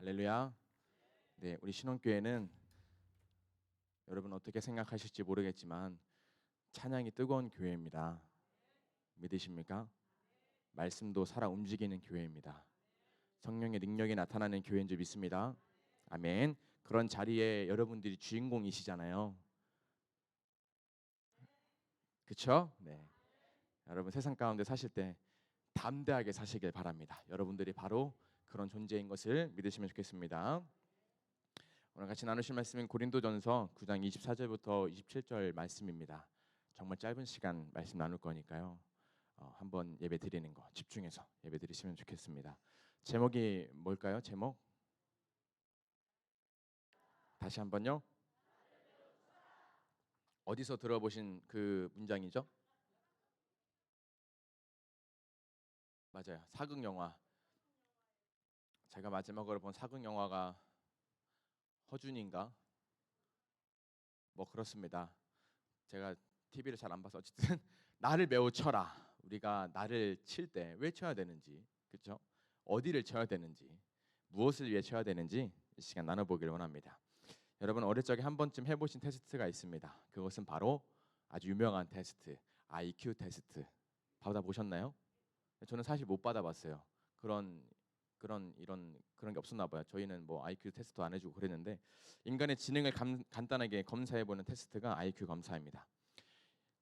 할렐루야. 네, 우리 신혼교회는 여러분 어떻게 생각하실지 모르겠지만 찬양이 뜨거운 교회입니다. 믿으십니까? 말씀도 살아 움직이는 교회입니다. 성령의 능력이 나타나는 교회인 줄 믿습니다. 아멘. 그런 자리에 여러분들이 주인공이시잖아요. 그렇죠? 네. 여러분 세상 가운데 사실 때 담대하게 사시길 바랍니다. 여러분들이 바로 그런 존재인 것을 믿으시면 좋겠습니다. 오늘 같이 나누실 말씀은 고린도전서 9장 24절부터 27절 말씀입니다. 정말 짧은 시간 말씀 나눌 거니까요. 한번 예배 드리는 거 집중해서 예배 드리시면 좋겠습니다. 제목이 뭘까요? 제목 다시 한번요. 어디서 들어보신 그 문장이죠? 맞아요. 사극 영화. 제가 마지막으로 본 사극 영화가 허준인가? 뭐 그렇습니다. 제가 TV를 잘 안 봐서 어쨌든 나를 매우 쳐라. 우리가 나를 칠 때 왜 쳐야 되는지, 그렇죠? 어디를 쳐야 되는지, 무엇을 위해 쳐야 되는지 이 시간 나눠보길 원합니다. 여러분 어릴 적에 한 번쯤 해보신 테스트가 있습니다. 그것은 바로 아주 유명한 테스트, IQ 테스트. 받아보셨나요? 저는 사실 못 받아봤어요. 그런 게 없었나 봐요. 저희는 뭐 IQ 테스트 안 해주고 그랬는데 인간의 지능을 간단하게 검사해보는 테스트가 IQ 검사입니다.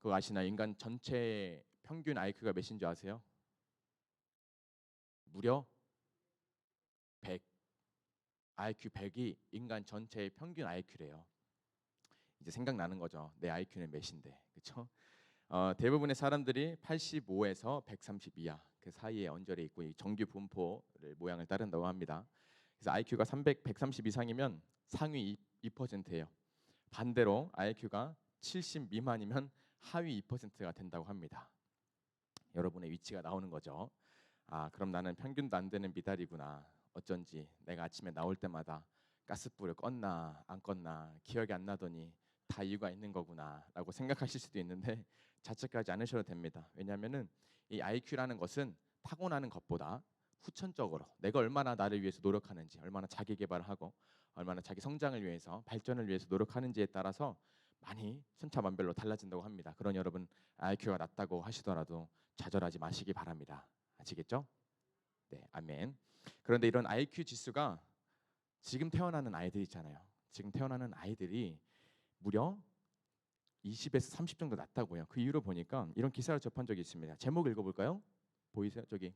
그거 아시나요? 인간 전체 평균 IQ가 몇인 줄 아세요? 무려 100. IQ 100이 인간 전체의 평균 IQ래요. 이제 생각나는 거죠. 내 IQ는 몇인데, 그렇죠? 대부분의 사람들이 85에서 132야 그 사이에 언저리에 있고 이 정규 분포를 모양을 따른다고 합니다. 그래서 IQ가 300, 130 이상이면 상위 2%예요. 반대로 IQ가 70 미만이면 하위 2%가 된다고 합니다. 여러분의 위치가 나오는 거죠. 그럼 나는 평균도 안 되는 미달이구나. 어쩐지 내가 아침에 나올 때마다 가스불을 껐나 안 껐나 기억이 안 나더니 다 이유가 있는 거구나라고 생각하실 수도 있는데 자책하지 않으셔도 됩니다. 왜냐하면은 이 IQ라는 것은 타고나는 것보다 후천적으로 내가 얼마나 나를 위해서 노력하는지, 얼마나 자기 개발을 하고 얼마나 자기 성장을 위해서 발전을 위해서 노력하는지에 따라서 많이 천차만별로 달라진다고 합니다. 그런 여러분 IQ가 낮다고 하시더라도 좌절하지 마시기 바랍니다. 아시겠죠? 네, 아멘. 그런데 이런 IQ 지수가 지금 태어나는 아이들 있잖아요. 지금 태어나는 아이들이 무려 20에서 30 정도 낮다고요. 그 이유로 보니까 이런 기사를 접한 적이 있습니다. 제목 읽어볼까요? 보이세요? 저기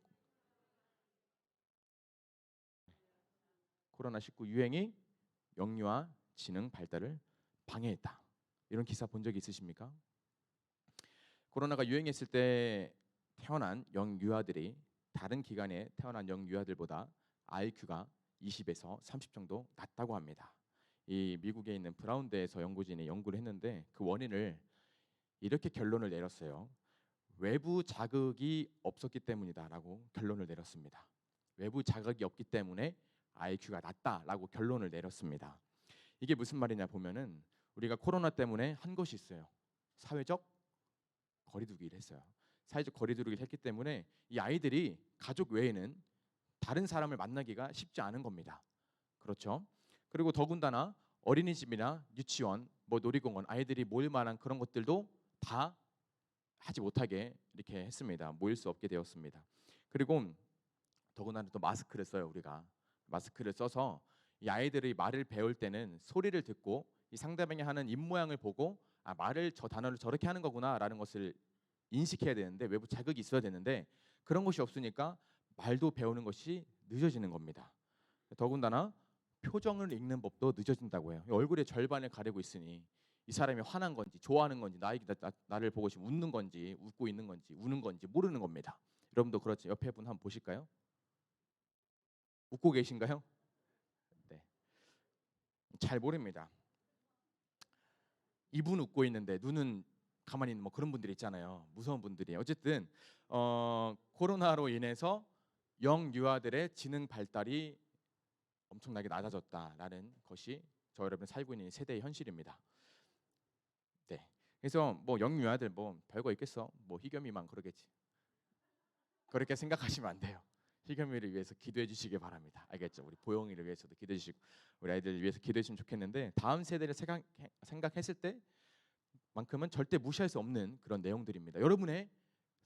코로나19 유행이 영유아 지능 발달을 방해했다. 이런 기사 본 적 있으십니까? 코로나가 유행했을 때 태어난 영유아들이 다른 기간에 태어난 영유아들보다 IQ가 20에서 30 정도 낮다고 합니다. 이 미국에 있는 브라운대에서 연구진이 연구를 했는데 그 원인을 이렇게 결론을 내렸어요. 외부 자극이 없었기 때문이다라고 결론을 내렸습니다. 외부 자극이 없기 때문에 IQ가 낮다라고 결론을 내렸습니다. 이게 무슨 말이냐 보면은 우리가 코로나 때문에 한 것이 있어요. 사회적 거리두기를 했어요. 사회적 거리두기를 했기 때문에 이 아이들이 가족 외에는 다른 사람을 만나기가 쉽지 않은 겁니다. 그렇죠? 그리고 더군다나 어린이집이나 유치원, 뭐 놀이공원 아이들이 모일 만한 그런 것들도 다 하지 못하게 이렇게 했습니다. 모일 수 없게 되었습니다. 그리고 더군다나 또 마스크를 써요. 우리가 마스크를 써서 이 아이들이 말을 배울 때는 소리를 듣고 이 상대방이 하는 입 모양을 보고 말을 저 단어를 저렇게 하는 거구나라는 것을 인식해야 되는데 외부 자극이 있어야 되는데 그런 것이 없으니까 말도 배우는 것이 늦어지는 겁니다. 더군다나 표정을 읽는 법도 늦어진다고 해요. 얼굴의 절반을 가리고 있으니 이 사람이 화난 건지 좋아하는 건지 나를 보고 지금 웃는 건지 웃고 있는 건지 우는 건지 모르는 겁니다. 여러분도 그렇지. 옆에 분 한번 보실까요? 웃고 계신가요? 네. 잘 모릅니다. 입은 웃고 있는데 눈은 가만히 있는 뭐 그런 분들이 있잖아요. 무서운 분들이. 어쨌든 코로나로 인해서 영유아들의 지능 발달이 엄청나게 낮아졌다라는 것이 저 여러분 살고 있는 세대의 현실입니다. 네. 그래서 뭐 영유아들 뭐 별거 있겠어. 뭐 희겸이만 그러겠지. 그렇게 생각하시면 안 돼요. 희겸이를 위해서 기도해 주시기 바랍니다. 알겠죠? 우리 보영이를 위해서도 기도해 주시고 우리 아이들을 위해서 기도해 주시면 좋겠는데 다음 세대를 생각했을 때만큼은 절대 무시할 수 없는 그런 내용들입니다. 여러분의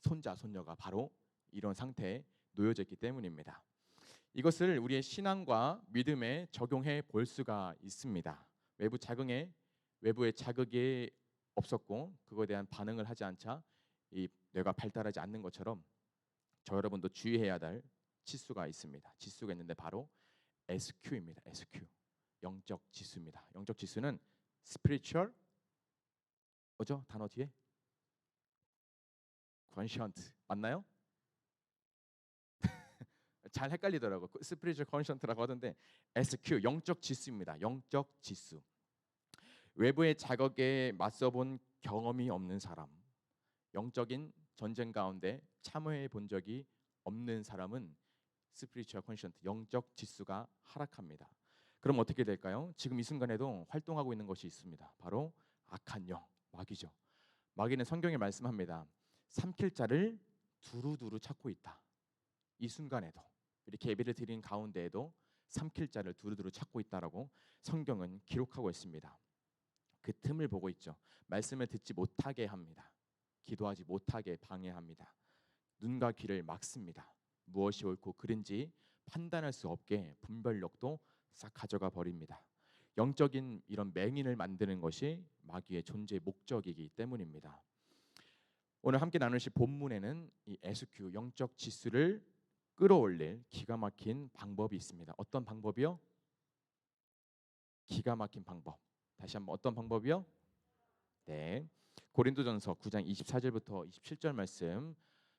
손자, 손녀가 바로 이런 상태에 놓여져 있기 때문입니다. 이것을 우리의 신앙과 믿음에 적용해 볼 수가 있습니다. 외부의 자극이 없었고 그거에 대한 반응을 하지 않자 이 뇌가 발달하지 않는 것처럼 저 여러분도 주의해야 할 지수가 있습니다. 지수가 있는데 바로 SQ입니다. SQ, 영적 지수입니다. 영적 지수는 spiritual 뭐죠? 단어 뒤에 quotient 맞나요? 잘 헷갈리더라고요. spiritual quotient라고 하던데 SQ, 영적 지수입니다. 영적 지수. 외부의 자극에 맞서본 경험이 없는 사람, 영적인 전쟁 가운데 참여해 본 적이 없는 사람은 스피리추얼 콘션트, 영적 지수가 하락합니다. 그럼 어떻게 될까요? 지금 이 순간에도 활동하고 있는 것이 있습니다. 바로 악한 영, 마귀죠. 마귀는 성경에 말씀합니다. 삼킬 자를 두루두루 찾고 있다. 이 순간에도 이렇게 예배를 드린 가운데에도 삼킬 자를 두루두루 찾고 있다라고 성경은 기록하고 있습니다. 그 틈을 보고 있죠. 말씀을 듣지 못하게 합니다. 기도하지 못하게 방해합니다. 눈과 귀를 막습니다. 무엇이 옳고 그른지 판단할 수 없게 분별력도 싹 가져가 버립니다. 영적인 이런 맹인을 만드는 것이 마귀의 존재의 목적이기 때문입니다. 오늘 함께 나누실 본문에는 이 SQ 영적 지수를 끌어올릴 기가 막힌 방법이 있습니다. 어떤 방법이요? 기가 막힌 방법. 다시 한번 어떤 방법이요? 네. 고린도전서 9장 24절부터 27절 말씀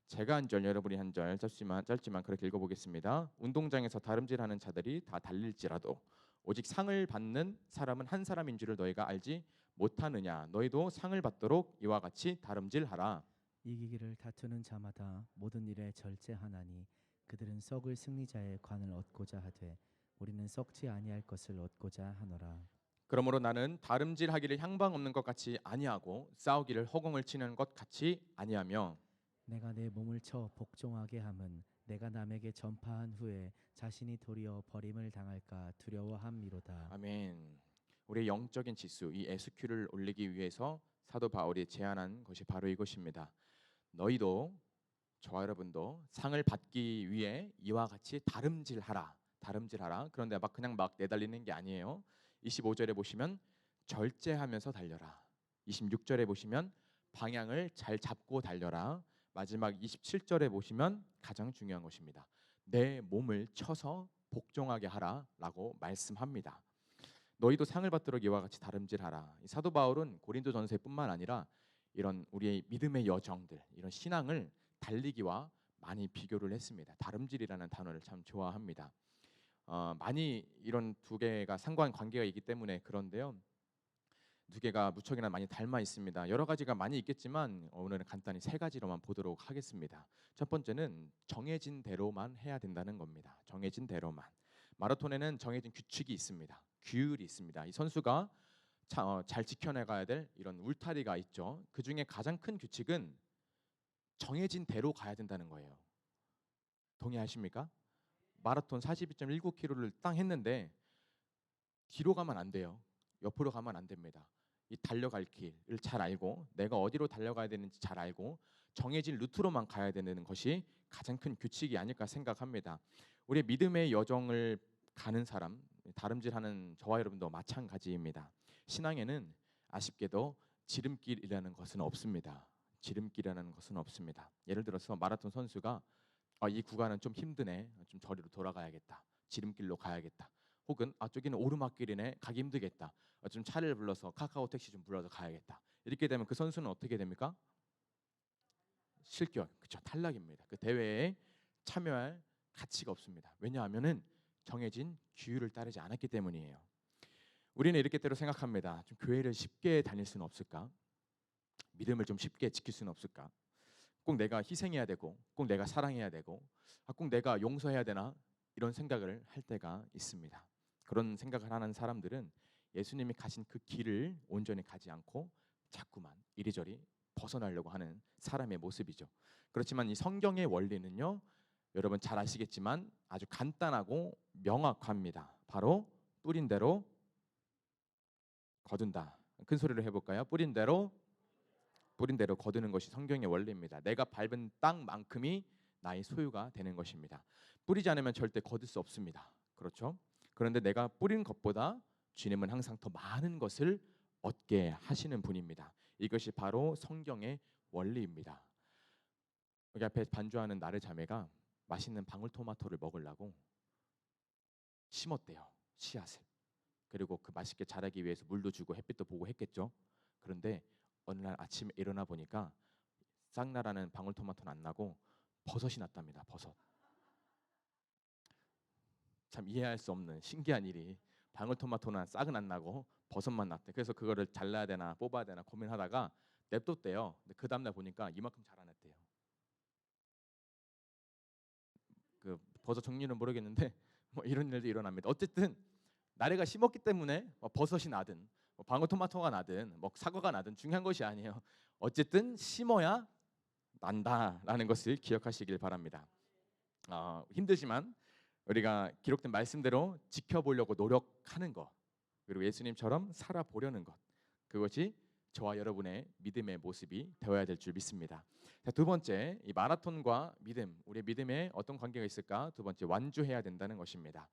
제가 한 절 여러분이 한 절 짧지만 그렇게 읽어보겠습니다. 운동장에서 다름질하는 자들이 다 달릴지라도 오직 상을 받는 사람은 한 사람인 줄을 너희가 알지 못하느냐. 너희도 상을 받도록 이와 같이 다름질하라. 이기기를 다투는 자마다 모든 일에 절제하나니 그들은 썩을 승리자의 관을 얻고자 하되 우리는 썩지 아니할 것을 얻고자 하노라. 그러므로 나는 다름질하기를 향방 없는 것 같이 아니하고 싸우기를 허공을 치는 것 같이 아니하며 내가 내 몸을 쳐 복종하게 함은 내가 남에게 전파한 후에 자신이 도리어 버림을 당할까 두려워함이로다. 아멘. 우리의 영적인 지수 이 SQ를 올리기 위해서 사도 바울이 제안한 것이 바로 이것입니다. 너희도 저와 여러분도 상을 받기 위해 이와 같이 다름질하라. 그런데 그냥 내달리는 게 아니에요. 25절에 보시면 절제하면서 달려라. 26절에 보시면 방향을 잘 잡고 달려라. 마지막 27절에 보시면 가장 중요한 것입니다. 내 몸을 쳐서 복종하게 하라라고 말씀합니다. 너희도 상을 받도록 이와 같이 다름질하라. 사도 바울은 고린도전서뿐만 아니라 이런 우리의 믿음의 여정들, 이런 신앙을 달리기와 많이 비교를 했습니다. 다름질이라는 단어를 참 좋아합니다. 많이 이런 두 개가 상관관계가 있기 때문에 그런데요. 두 개가 무척이나 많이 닮아 있습니다. 여러 가지가 많이 있겠지만 오늘은 간단히 세 가지로만 보도록 하겠습니다. 첫 번째는 정해진 대로만 해야 된다는 겁니다. 정해진 대로만. 마라톤에는 정해진 규칙이 있습니다. 규율이 있습니다. 이 선수가 잘 지켜나가야 될 이런 울타리가 있죠. 그 중에 가장 큰 규칙은 정해진 대로 가야 된다는 거예요. 동의하십니까? 마라톤 42.19km를 땅 했는데 뒤로 가면 안 돼요. 옆으로 가면 안 됩니다. 이 달려갈 길을 잘 알고 내가 어디로 달려가야 되는지 잘 알고 정해진 루트로만 가야 되는 것이 가장 큰 규칙이 아닐까 생각합니다. 우리의 믿음의 여정을 가는 사람, 다름질하는 저와 여러분도 마찬가지입니다. 신앙에는 아쉽게도 지름길이라는 것은 없습니다. 지름길이라는 것은 없습니다. 예를 들어서 마라톤 선수가 이 구간은 좀 힘드네, 좀 저리로 돌아가야겠다, 지름길로 가야겠다. 혹은 저기는 오르막길이네, 가기 힘들겠다, 좀 차를 불러서 카카오 택시 좀 불러서 가야겠다. 이렇게 되면 그 선수는 어떻게 됩니까? 실격, 그렇죠, 탈락입니다. 그 대회에 참여할 가치가 없습니다. 왜냐하면은 정해진 규율을 따르지 않았기 때문이에요. 우리는 이렇게 때로 생각합니다. 좀 교회를 쉽게 다닐 수는 없을까? 믿음을 좀 쉽게 지킬 수는 없을까? 꼭 내가 희생해야 되고, 꼭 내가 사랑해야 되고, 꼭 내가 용서해야 되나? 이런 생각을 할 때가 있습니다. 그런 생각을 하는 사람들은 예수님이 가신 그 길을 온전히 가지 않고 자꾸만 이리저리 벗어나려고 하는 사람의 모습이죠. 그렇지만 이 성경의 원리는요, 여러분 잘 아시겠지만 아주 간단하고 명확합니다. 바로 뿌린 대로 거둔다. 큰 소리로 해볼까요? 뿌린 대로 거두는 것이 성경의 원리입니다. 내가 밟은 땅만큼이 나의 소유가 되는 것입니다. 뿌리지 않으면 절대 거둘 수 없습니다. 그렇죠? 그런데 내가 뿌린 것보다 주님은 항상 더 많은 것을 얻게 하시는 분입니다. 이것이 바로 성경의 원리입니다. 여기 앞에 반주하는 나르 자매가 맛있는 방울토마토를 먹으려고 심었대요. 씨앗을. 그리고 그 맛있게 자라기 위해서 물도 주고 햇빛도 보고 했겠죠. 그런데 어느 날 아침에 일어나 보니까 싹나라는 방울토마토는 안 나고 버섯이 났답니다. 버섯. 참 이해할 수 없는 신기한 일이 방울토마토는 싹은 안 나고 버섯만 났대. 그래서 그거를 잘라야 되나 뽑아야 되나 고민하다가 냅뒀대요. 근데 그 다음날 보니까 이만큼 자라났대요. 그 버섯 종류는 모르겠는데 뭐 이런 일도 일어납니다. 어쨌든 나래가 심었기 때문에 뭐 버섯이 나든 뭐 방울토마토가 나든 뭐 사과가 나든 중요한 것이 아니에요. 어쨌든 심어야 난다라는 것을 기억하시길 바랍니다. 힘들지만 우리가 기록된 말씀대로 지켜보려고 노력하는 것, 그리고 예수님처럼 살아보려는 것, 그것이 저와 여러분의 믿음의 모습이 되어야 될 줄 믿습니다. 자, 두 번째, 이 마라톤과 믿음, 우리의 믿음에 어떤 관계가 있을까? 두 번째, 완주해야 된다는 것입니다.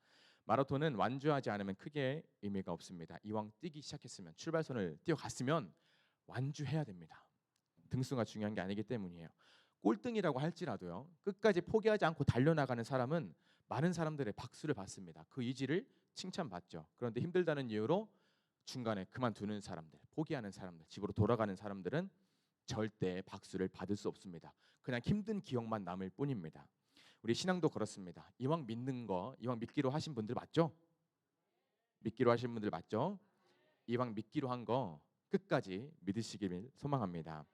마라톤은 완주하지 않으면 크게 의미가 없습니다. 이왕 뛰기 시작했으면, 출발선을 뛰어갔으면 완주해야 됩니다. 등수가 중요한 게 아니기 때문이에요. 꼴등이라고 할지라도요, 끝까지 포기하지 않고 달려나가는 사람은 많은 사람들의 박수를 받습니다. 그 의지를 칭찬받죠. 그런데 힘들다는 이유로 중간에 그만두는 사람들, 포기하는 사람들, 집으로 돌아가는 사람들은 절대 박수를 받을 수 없습니다. 그냥 힘든 기억만 남을 뿐입니다. 우리 신앙도 그렇습니다. 이왕 믿는 거, 이왕 믿기로 하신 분들 맞죠? 믿기로 하신 분들 맞죠? 이왕 믿기로 한 거 끝까지 믿으시길 소망합니다.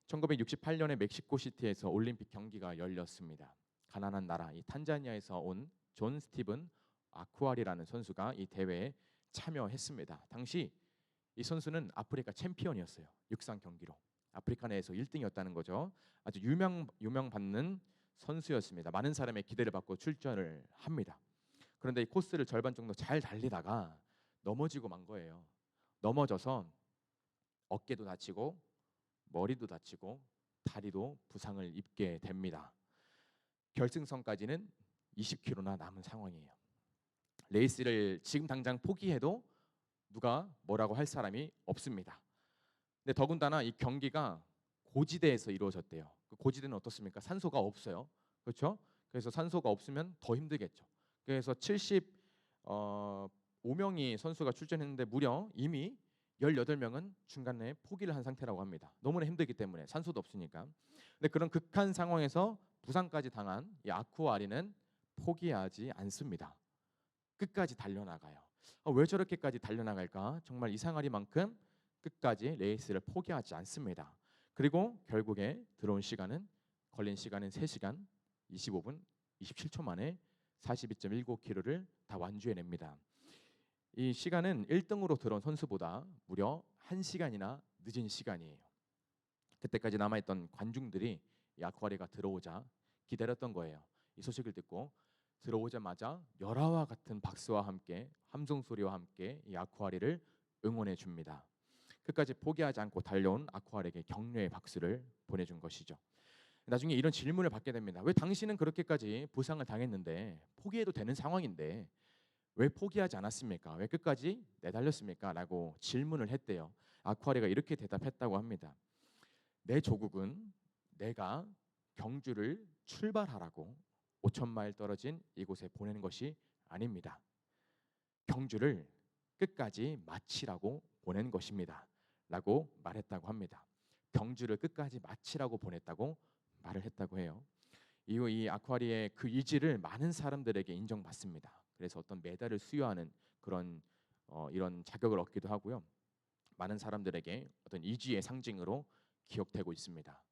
1968년에 멕시코시티에서 올림픽 경기가 열렸습니다. 가난한 나라 이 탄자니아에서 온 존 스티븐 아쿠아리라는 선수가 이 대회에 참여했습니다. 당시 이 선수는 아프리카 챔피언이었어요. 육상 경기로 아프리카 내에서 1등이었다는 거죠. 아주 유명받는 선수였습니다. 많은 사람의 기대를 받고 출전을 합니다. 그런데 이 코스를 절반 정도 잘 달리다가 넘어지고 만 거예요. 넘어져서 어깨도 다치고 머리도 다치고 다리도 부상을 입게 됩니다. 결승선까지는 20km나 남은 상황이에요. 레이스를 지금 당장 포기해도 누가 뭐라고 할 사람이 없습니다. 근데 더군다나 이 경기가 고지대에서 이루어졌대요. 그 고지대는 어떻습니까? 산소가 없어요. 그렇죠? 그래서 산소가 없으면 더 힘들겠죠. 그래서 75명이 선수가 출전했는데 무려 이미 18명은 중간에 포기를 한 상태라고 합니다. 너무나 힘들기 때문에 산소도 없으니까. 근데 그런 극한 상황에서 부상까지 당한 이 아쿠아리는 포기하지 않습니다. 끝까지 달려나가요. 왜 저렇게까지 달려나갈까? 정말 이상하리만큼 끝까지 레이스를 포기하지 않습니다. 그리고 결국에 걸린 시간은 3시간 25분 27초 만에 42.19km를 다 완주해냅니다. 이 시간은 1등으로 들어온 선수보다 무려 1시간이나 늦은 시간이에요. 그때까지 남아있던 관중들이 이 아쿠아리가 들어오자 기다렸던 거예요. 이 소식을 듣고 들어오자마자 열화와 같은 박수와 함께 함성 소리와 함께 이 아쿠아리를 응원해 줍니다. 끝까지 포기하지 않고 달려온 아쿠아리에게 격려의 박수를 보내준 것이죠. 나중에 이런 질문을 받게 됩니다. 왜 당신은 그렇게까지 부상을 당했는데 포기해도 되는 상황인데 왜 포기하지 않았습니까? 왜 끝까지 내달렸습니까? 라고 질문을 했대요. 아쿠아리가 이렇게 대답했다고 합니다. 내 조국은 내가 경주를 출발하라고 5,000마일 떨어진 이곳에 보내는 것이 아닙니다. 경주를 끝까지 마치라고 보낸 것입니다. 라고 말했다고 합니다. 경주를 끝까지 마치라고 보냈다고 말을 했다고 해요. 이후 이 아쿠아리의 그 의지를 많은 사람들에게 인정받습니다. 그래서 어떤 메달을 수여하는 그런 이런 자격을 얻기도 하고요. 많은 사람들에게 어떤 의지의 상징으로 기억되고 있습니다.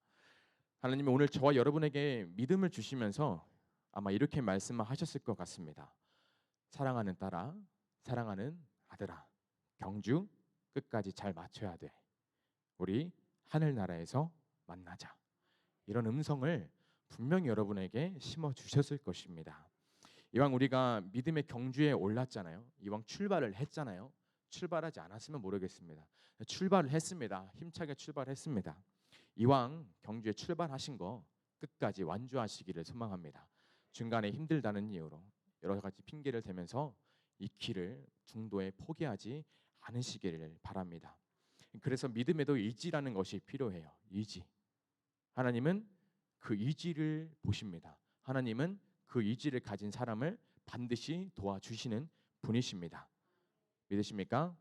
하나님이 오늘 저와 여러분에게 믿음을 주시면서 아마 이렇게 말씀하셨을 것 같습니다. 사랑하는 딸아, 사랑하는 아들아, 경주 끝까지 잘 마쳐야 돼. 우리 하늘나라에서 만나자. 이런 음성을 분명히 여러분에게 심어 주셨을 것입니다. 이왕 우리가 믿음의 경주에 올랐잖아요. 이왕 출발을 했잖아요. 출발하지 않았으면 모르겠습니다. 출발을 했습니다. 힘차게 출발했습니다. 이왕 경주에 출발하신 거 끝까지 완주하시기를 소망합니다. 중간에 힘들다는 이유로 여러 가지 핑계를 대면서 이 길을 중도에 포기하지 않으시기를 바랍니다. 그래서 믿음에도 의지라는 것이 필요해요. 의지. 하나님은 그 의지를 보십니다. 하나님은 그 의지를 가진 사람을 반드시 도와주시는 분이십니다. 믿으십니까?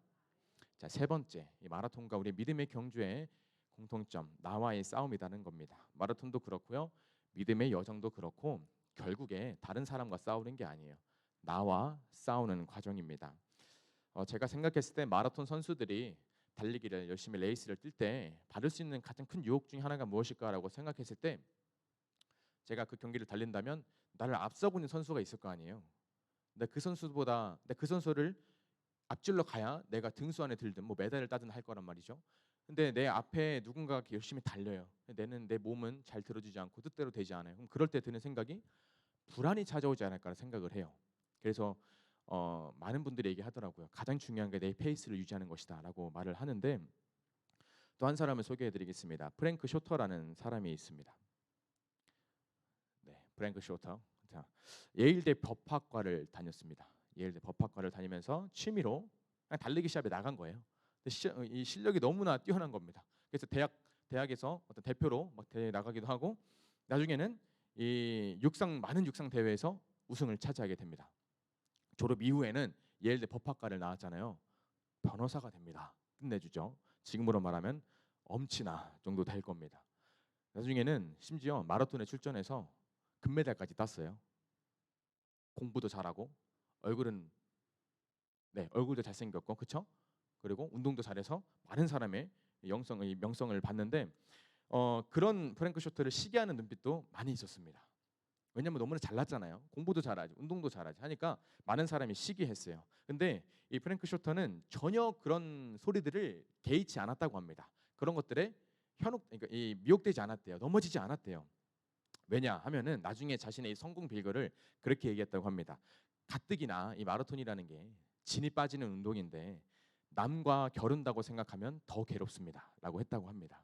자, 세 번째, 이 마라톤과 우리 믿음의 경주의 공통점, 나와의 싸움이라는 겁니다. 마라톤도 그렇고요, 믿음의 여정도 그렇고 결국에 다른 사람과 싸우는 게 아니에요. 나와 싸우는 과정입니다. 제가 생각했을 때 마라톤 선수들이 달리기를 열심히 레이스를 뛸 때 받을 수 있는 가장 큰 유혹 중에 하나가 무엇일까라고 생각했을 때, 제가 그 경기를 달린다면 나를 앞서고 있는 선수가 있을 거 아니에요. 근데 그 선수를 앞질러 가야 내가 등수 안에 들든 뭐 메달을 따든 할 거란 말이죠. 근데 내 앞에 누군가가 열심히 달려요. 내 몸은 잘 들어주지 않고 뜻대로 되지 않아요. 그럼 그럴 때 드는 생각이 불안이 찾아오지 않을까 생각을 해요. 그래서 많은 분들이 얘기하더라고요. 가장 중요한 게 내 페이스를 유지하는 것이다라고 말을 하는데, 또 한 사람을 소개해드리겠습니다. 프랭크 쇼터라는 사람이 있습니다. 네, 프랭크 쇼터. 자, 예일대 법학과를 다녔습니다. 예일대 법학과를 다니면서 취미로 그냥 달리기 시합에 나간 거예요. 근데 이 실력이 너무나 뛰어난 겁니다. 그래서 대학에서 어떤 대표로 막 대회에 나가기도 하고, 나중에는 이 많은 육상 대회에서 우승을 차지하게 됩니다. 졸업 이후에는 예일대 법학과를 나왔잖아요. 변호사가 됩니다. 끝내주죠. 지금으로 말하면 엄친아 정도 될 겁니다. 나중에는 심지어 마라톤에 출전해서 금메달까지 땄어요. 공부도 잘하고 얼굴도 잘생겼고, 그렇죠? 그리고 운동도 잘해서 많은 사람의 명성을 받는데, 그런 프랭크 쇼트를 시기하는 눈빛도 많이 있었습니다. 왜냐면 너무나 잘났잖아요. 공부도 잘하지, 운동도 잘하지 하니까 많은 사람이 시기했어요. 근데 이 프랭크 쇼터는 전혀 그런 소리들을 개의치 않았다고 합니다. 그런 것들에 그러니까 미혹되지 않았대요. 넘어지지 않았대요. 왜냐 하면은 나중에 자신의 성공 비결을 그렇게 얘기했다고 합니다. 가뜩이나 이 마라톤이라는 게 진이 빠지는 운동인데 남과 겨룬다고 생각하면 더 괴롭습니다 라고 했다고 합니다.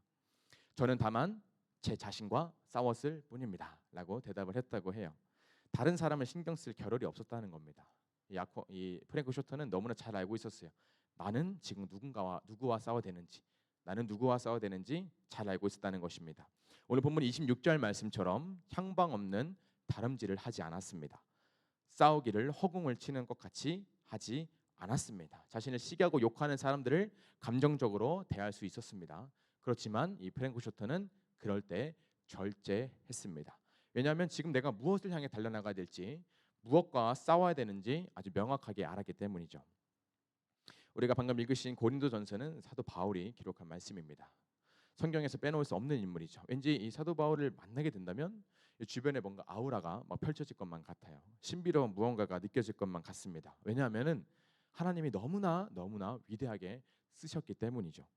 저는 다만 제 자신과 싸웠을 뿐입니다 라고 대답을 했다고 해요. 다른 사람을 신경 쓸 겨를이 없었다는 겁니다. 이 프랭크 쇼터는 너무나 잘 알고 있었어요. 나는 지금 누구와 싸워야 되는지, 나는 누구와 싸워야 되는지 잘 알고 있었다는 것입니다. 오늘 본문 26절 말씀처럼 향방 없는 다름질을 하지 않았습니다. 싸우기를 허공을 치는 것 같이 하지 않았습니다. 자신을 시기하고 욕하는 사람들을 감정적으로 대할 수 있었습니다. 그렇지만 이 프랭크 쇼터는 그럴 때 절제했습니다. 왜냐하면 지금 내가 무엇을 향해 달려나가야 될지, 무엇과 싸워야 되는지 아주 명확하게 알았기 때문이죠. 우리가 방금 읽으신 고린도전서는 사도 바울이 기록한 말씀입니다. 성경에서 빼놓을 수 없는 인물이죠. 왠지 이 사도 바울을 만나게 된다면 주변에 뭔가 아우라가 막 펼쳐질 것만 같아요. 신비로운 무언가가 느껴질 것만 같습니다. 왜냐하면은 하나님이 너무나 위대하게 쓰셨기 때문이죠.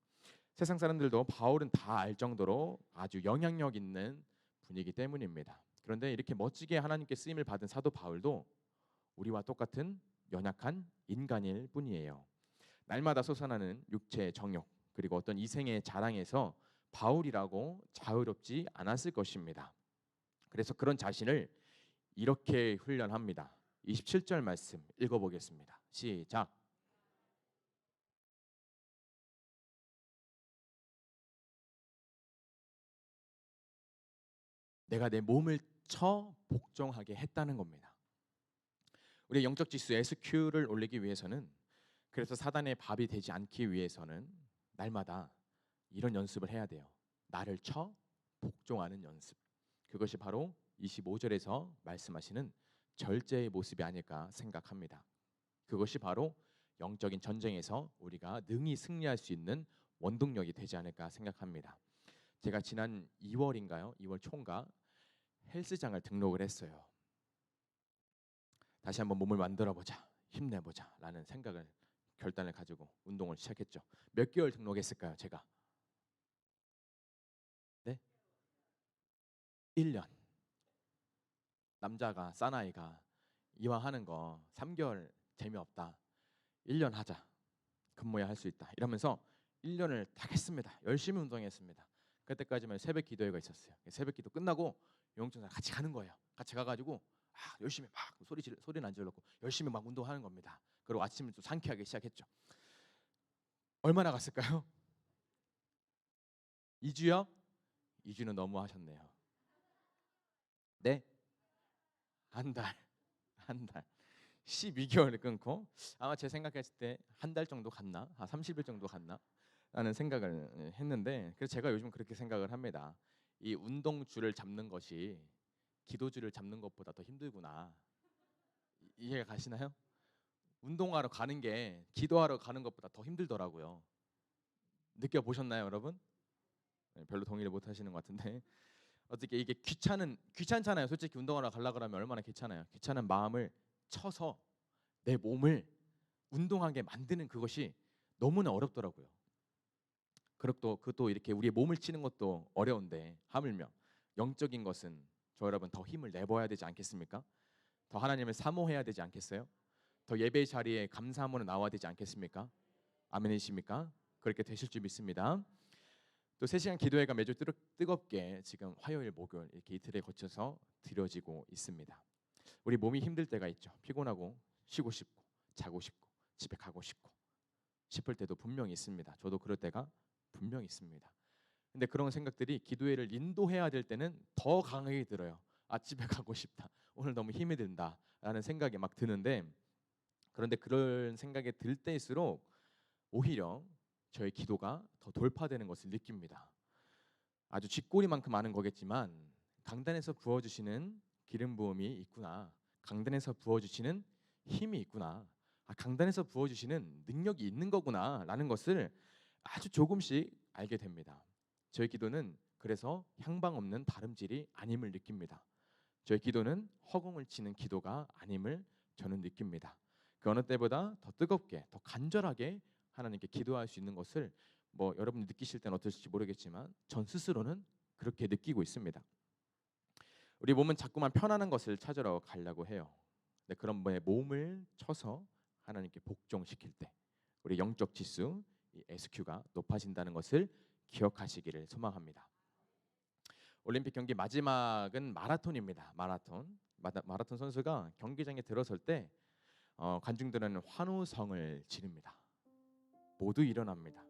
세상 사람들도 바울은 다 알 정도로 아주 영향력 있는 분이기 때문입니다. 그런데 이렇게 멋지게 하나님께 쓰임을 받은 사도 바울도 우리와 똑같은 연약한 인간일 뿐이에요. 날마다 솟아나는 육체의 정욕, 그리고 어떤 이생의 자랑에서 바울이라고 자유롭지 않았을 것입니다. 그래서 그런 자신을 이렇게 훈련합니다. 27절 말씀 읽어보겠습니다. 시작. 내가 내 몸을 쳐 복종하게 했다는 겁니다. 우리의 영적 지수 SQ를 올리기 위해서는, 그래서 사단의 밥이 되지 않기 위해서는 날마다 이런 연습을 해야 돼요. 나를 쳐 복종하는 연습. 그것이 바로 25절에서 말씀하시는 절제의 모습이 아닐까 생각합니다. 그것이 바로 영적인 전쟁에서 우리가 능히 승리할 수 있는 원동력이 되지 않을까 생각합니다. 제가 지난 2월인가요? 2월 초인가 헬스장을 등록을 했어요. 다시 한번 몸을 만들어보자, 힘내보자 라는 결단을 가지고 운동을 시작했죠. 몇 개월 등록했을까요? 제가? 네? 1년. 남자가 사나이가 이왕 하는 거 3개월 재미없다. 1년 하자. 근무야 할 수 있다. 이러면서 1년을 딱 했습니다. 열심히 운동했습니다. 그때까지만 새벽 기도회가 있었어요. 새벽 기도 끝나고 영종사 같이 가는 거예요. 같이 가가지고 열심히 막 소리는 안 질렀고 열심히 막 운동하는 겁니다. 그리고 아침을 또 상쾌하게 시작했죠. 얼마나 갔을까요? 2주요? 2주는 너무 하셨네요. 네? 한 달. 12개월을 끊고 아마 제 생각했을 때 한 달 정도 갔나? 30일 정도 갔나? 라는 생각을 했는데 그래서 제가 요즘 그렇게 생각을 합니다. 이 운동줄을 잡는 것이 기도줄을 잡는 것보다 더 힘들구나. 이해가 가시나요? 운동하러 가는 게 기도하러 가는 것보다 더 힘들더라고요. 느껴보셨나요, 여러분? 별로 동의를 못 하시는 것 같은데 어떻게 이게 귀찮잖아요. 솔직히 운동하러 가려고 하면 얼마나 귀찮아요. 귀찮은 마음을 쳐서 내 몸을 운동하게 만드는 그것이 너무나 어렵더라고요. 그리고 또 이렇게 우리의 몸을 치는 것도 어려운데 하물며 영적인 것은 저 여러분 더 힘을 내봐야 되지 않겠습니까? 더 하나님을 사모해야 되지 않겠어요? 더 예배 자리에 감사함으로 나와야 되지 않겠습니까? 아멘이십니까? 그렇게 되실 줄 믿습니다. 또 3시간 기도회가 매주 뜨겁게 지금 화요일, 목요일 이렇게 이틀에 거쳐서 드려지고 있습니다. 우리 몸이 힘들 때가 있죠. 피곤하고 쉬고 싶고 자고 싶고 집에 가고 싶고 싶을 때도 분명히 있습니다. 저도 그럴 때가 분명히 있습니다. 근데 그런 생각들이 기도회를 인도해야 될 때는 더 강하게 들어요. 집에 가고 싶다. 오늘 너무 힘이 든다. 라는 생각이 막 드는데 그런데 그런 생각이 들 때일수록 오히려 저의 기도가 더 돌파되는 것을 느낍니다. 아주 쥐꼬리만큼 많은 거겠지만 강단에서 부어주시는 기름 부음이 있구나. 강단에서 부어주시는 힘이 있구나. 강단에서 부어주시는 능력이 있는 거구나 라는 것을 아주 조금씩 알게 됩니다. 저의 기도는 그래서 향방 없는 다름질이 아님을 느낍니다. 저의 기도는 허공을 치는 기도가 아님을 저는 느낍니다. 그 어느 때보다 더 뜨겁게 더 간절하게 하나님께 기도할 수 있는 것을 여러분이 느끼실 때는 어떨지 모르겠지만 전 스스로는 그렇게 느끼고 있습니다. 우리 몸은 자꾸만 편안한 것을 찾으러 가려고 해요. 근데 그런 몸을 쳐서 하나님께 복종시킬 때 우리 영적 지수 SQ가 높아진다는 것을 기억하시기를 소망합니다. 올림픽 경기 마지막은 마라톤입니다. 마라톤 선수가 경기장에 들어설 때 관중들은 환호성을 지릅니다. 모두 일어납니다.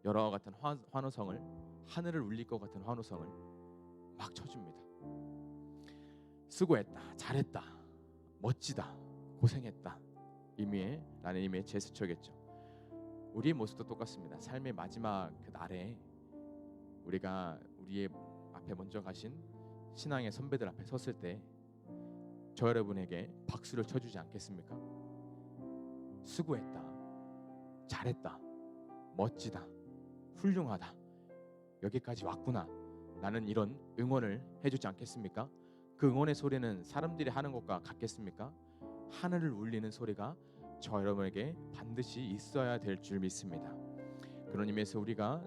여러 같은 환호성을 하늘을 울릴 것 같은 환호성을 막 쳐줍니다. 수고했다, 잘했다, 멋지다, 고생했다 라는 의미의 제스처겠죠. 우리의 모습도 똑같습니다. 삶의 마지막 그 날에 우리가 우리의 앞에 먼저 가신 신앙의 선배들 앞에 섰을 때 저 여러분에게 박수를 쳐주지 않겠습니까? 수고했다, 잘했다, 멋지다, 훌륭하다, 여기까지 왔구나 라는 이런 응원을 해주지 않겠습니까? 그 응원의 소리는 사람들이 하는 것과 같겠습니까? 하늘을 울리는 소리가 저 여러분에게 반드시 있어야 될 줄 믿습니다. 그런 의미에서 우리가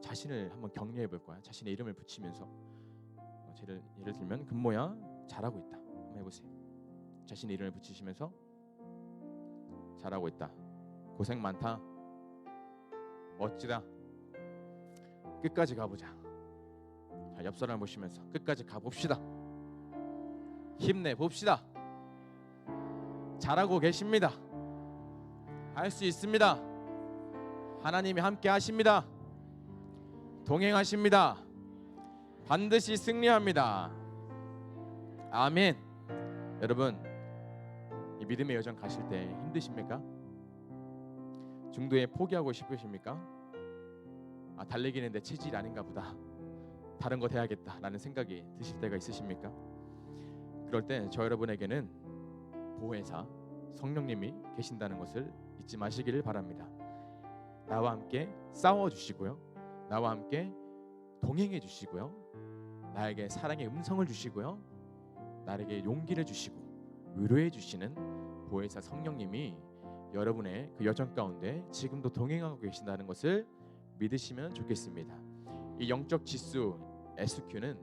자신을 한번 격려해 볼 거야. 자신의 이름을 붙이면서 예를 들면 금모야 잘하고 있다. 한번 해보세요. 자신의 이름을 붙이시면서 잘하고 있다. 고생 많다. 멋지다. 끝까지 가보자. 자, 옆 사람 보시면서 끝까지 가봅시다. 힘내봅시다. 잘하고 계십니다. 할 수 있습니다. 하나님이 함께 하십니다. 동행하십니다. 반드시 승리합니다. 아멘. 여러분, 이 믿음의 여정 가실 때 힘드십니까? 중도에 포기하고 싶으십니까? 달리기는 내 체질이 아닌가 보다. 다른 거 해야겠다라는 생각이 드실 때가 있으십니까? 그럴 때 저 여러분에게는 보혜사 성령님이 계신다는 것을 잊지 마시기를 바랍니다. 나와 함께 싸워주시고요, 나와 함께 동행해 주시고요, 나에게 사랑의 음성을 주시고요, 나에게 용기를 주시고 위로해 주시는 보혜사 성령님이 여러분의 그 여정 가운데 지금도 동행하고 계신다는 것을 믿으시면 좋겠습니다. 이 영적 지수 SQ는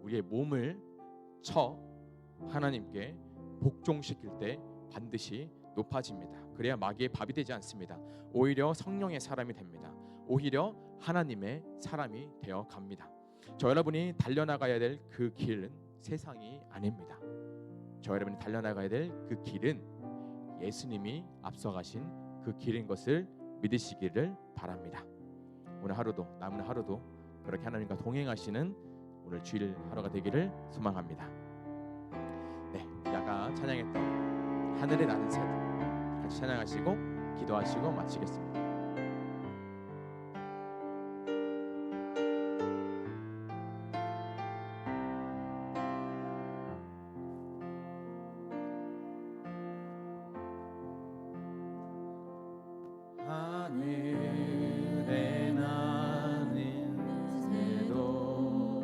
우리의 몸을 쳐 하나님께 복종시킬 때 반드시 높아집니다. 그래야 마귀의 밥이 되지 않습니다. 오히려 성령의 사람이 됩니다. 오히려 하나님의 사람이 되어 갑니다. 저 여러분이 달려나가야 될 그 길은 세상이 아닙니다. 저 여러분이 달려나가야 될 그 길은 예수님이 앞서가신 그 길인 것을 믿으시기를 바랍니다. 오늘 하루도, 남은 하루도 그렇게 하나님과 동행하시는 오늘 주일 하루가 되기를 소망합니다. 네, 야가 찬양했던 하늘에 나는 새들 같이 찬양하시고 기도하시고 마치겠습니다. 하늘에 나는 새도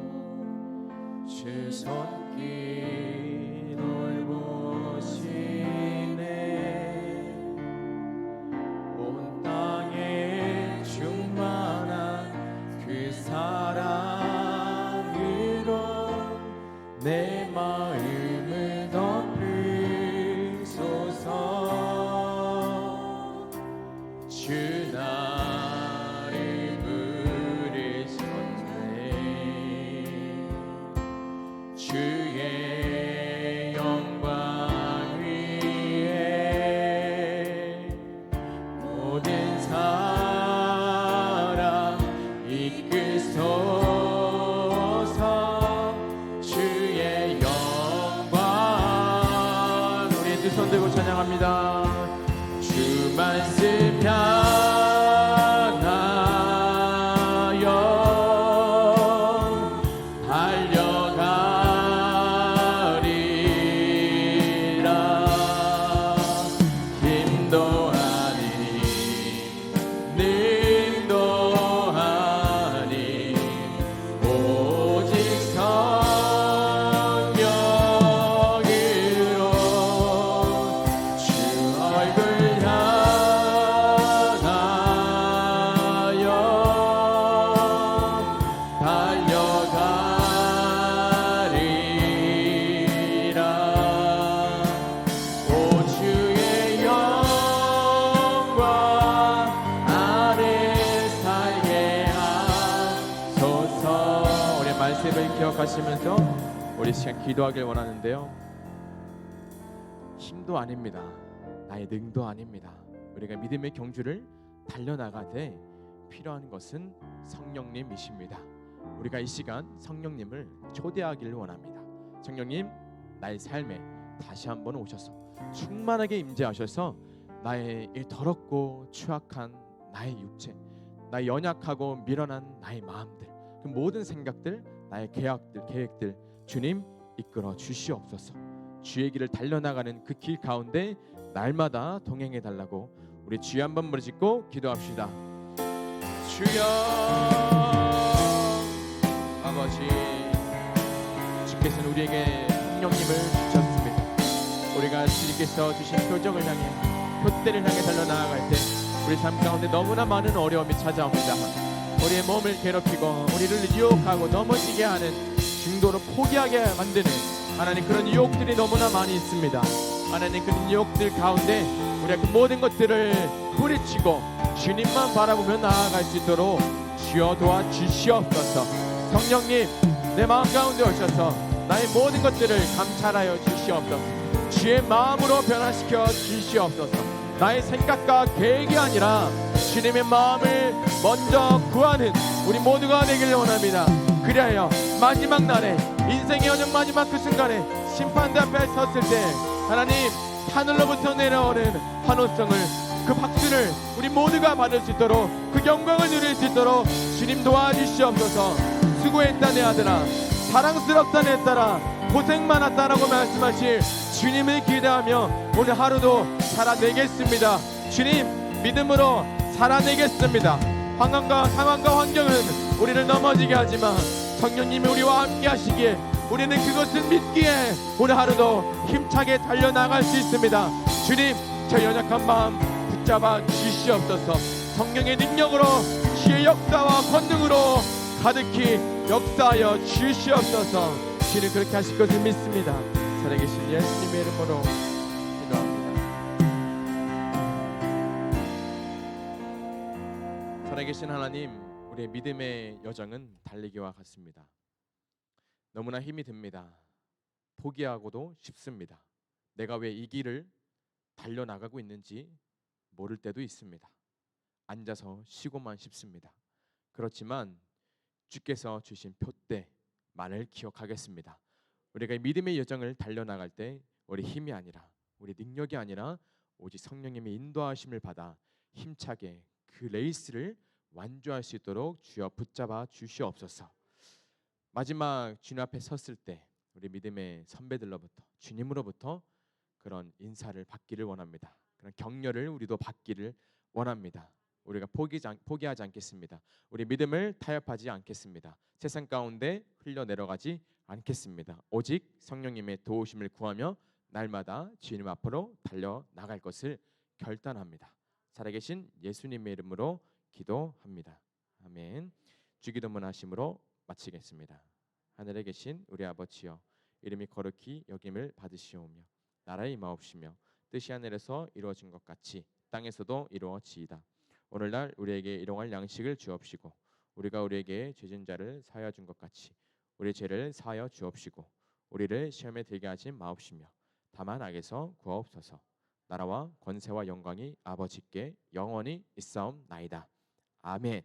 주 손길 돌보시네. 온 땅에 충만한 그 사랑으로 내 마음을 덮으소서. 주 나를 부르셨네. 주의 영광 위에 모든 사람 이끄소서. 주의 영광. 우리 두 손 들고 찬양합니다. 주만 편하여 달려가리라. 힘도 아니 능도 아니 오직 성령으로 주 얼굴 달려가리라. 오 주의 영광 아래 살게 하소서. 우리 말씀을 기억하시면서 우리 시간 기도하길 원하는데요, 힘도 아닙니다. 나의 능도 아닙니다. 우리가 믿음의 경주를 달려나가되 필요한 것은 성령님이십니다. 우리가 이 시간 성령님을 초대하기를 원합니다. 성령님, 나의 삶에 다시 한번 오셔서 충만하게 임재하셔서 나의 이 더럽고 추악한 나의 육체, 나의 연약하고 미련한 나의 마음들, 그 모든 생각들, 나의 계획들 주님 이끌어 주시옵소서. 주의 길을 달려나가는 그 길 가운데 날마다 동행해 달라고 우리 주여 한번 부르짖고 기도합시다. 주여 아버지, 주께서는 우리에게 성령님을 주셨습니다. 우리가 주님께서 주신 표적을 향해, 표대를 향해 달려나아갈 때 우리 삶 가운데 너무나 많은 어려움이 찾아옵니다. 우리의 몸을 괴롭히고 우리를 유혹하고 넘어지게 하는, 중도로 포기하게 만드는 하나님 그런 유혹들이 너무나 많이 있습니다. 하나님 그런 유혹들 가운데 우리가 그 모든 것들을 뿌리치고 주님만 바라보며 나아갈 수 있도록 주여 도와주시옵소서. 성령님, 내 마음 가운데 오셔서 나의 모든 것들을 감찰하여 주시옵소서. 주의 마음으로 변화시켜 주시옵소서. 나의 생각과 계획이 아니라 주님의 마음을 먼저 구하는 우리 모두가 되기를 원합니다. 그리하여 마지막 날에, 인생의 여정 마지막 그 순간에 심판대 앞에 섰을 때 하나님 하늘로부터 내려오는 환호성을, 그 박수를 우리 모두가 받을 수 있도록, 그 영광을 누릴 수 있도록 주님 도와주시옵소서. 수고했다 내 아들아, 사랑스럽다 내 딸아, 고생 많았다라고 말씀하실 주님을 기대하며 오늘 하루도 살아내겠습니다. 주님 믿음으로 살아내겠습니다. 상황과 환경은 우리를 넘어지게 하지만 성령님이 우리와 함께 하시기에 우리는 그것을 믿기에 오늘 하루도 힘차게 달려나갈 수 있습니다. 주님, 저 연약한 마음 붙잡아 주시옵소서. 성령의 능력으로, 주의 역사와 권능으로 가득히 역사하여 주시옵소서. 주님 그렇게 하실 것을 믿습니다. 살아계신 예수님의 이름으로 기도합니다. 살아계신 하나님, 우리의 믿음의 여정은 달리기와 같습니다. 너무나 힘이 듭니다. 포기하고도 쉽습니다. 내가 왜 이 길을 달려나가고 있는지 모를 때도 있습니다. 앉아서 쉬고만 싶습니다. 그렇지만 주께서 주신 표대만을 기억하겠습니다. 우리가 믿음의 여정을 달려나갈 때 우리 힘이 아니라, 우리 능력이 아니라 오직 성령님의 인도하심을 받아 힘차게 그 레이스를 완주할 수 있도록 주여 붙잡아 주시옵소서. 마지막 주님 앞에 섰을 때 우리 믿음의 선배들로부터, 주님으로부터 그런 인사를 받기를 원합니다. 그런 격려를 우리도 받기를 원합니다. 우리가 포기하지 않겠습니다. 우리 믿음을 타협하지 않겠습니다. 세상 가운데 흘러내려가지 않겠습니다. 오직 성령님의 도우심을 구하며 날마다 주님 앞으로 달려나갈 것을 결단합니다. 살아계신 예수님의 이름으로 기도합니다. 아멘. 주기도문 하심으로 마치겠습니다. 하늘에 계신 우리 아버지여, 이름이 거룩히 여김을 받으시오며 나라의 임하옵시며 뜻이 하늘에서 이루어진 것 같이 땅에서도 이루어지이다. 오늘날 우리에게 일용할 양식을 주옵시고 우리가 우리에게 죄진 자를 사하여 준 것 같이 우리 죄를 사하여 주옵시고 우리를 시험에 들게 하지 마옵시며 다만 악에서 구하옵소서. 나라와 권세와 영광이 아버지께 영원히 있사옵나이다. 아멘.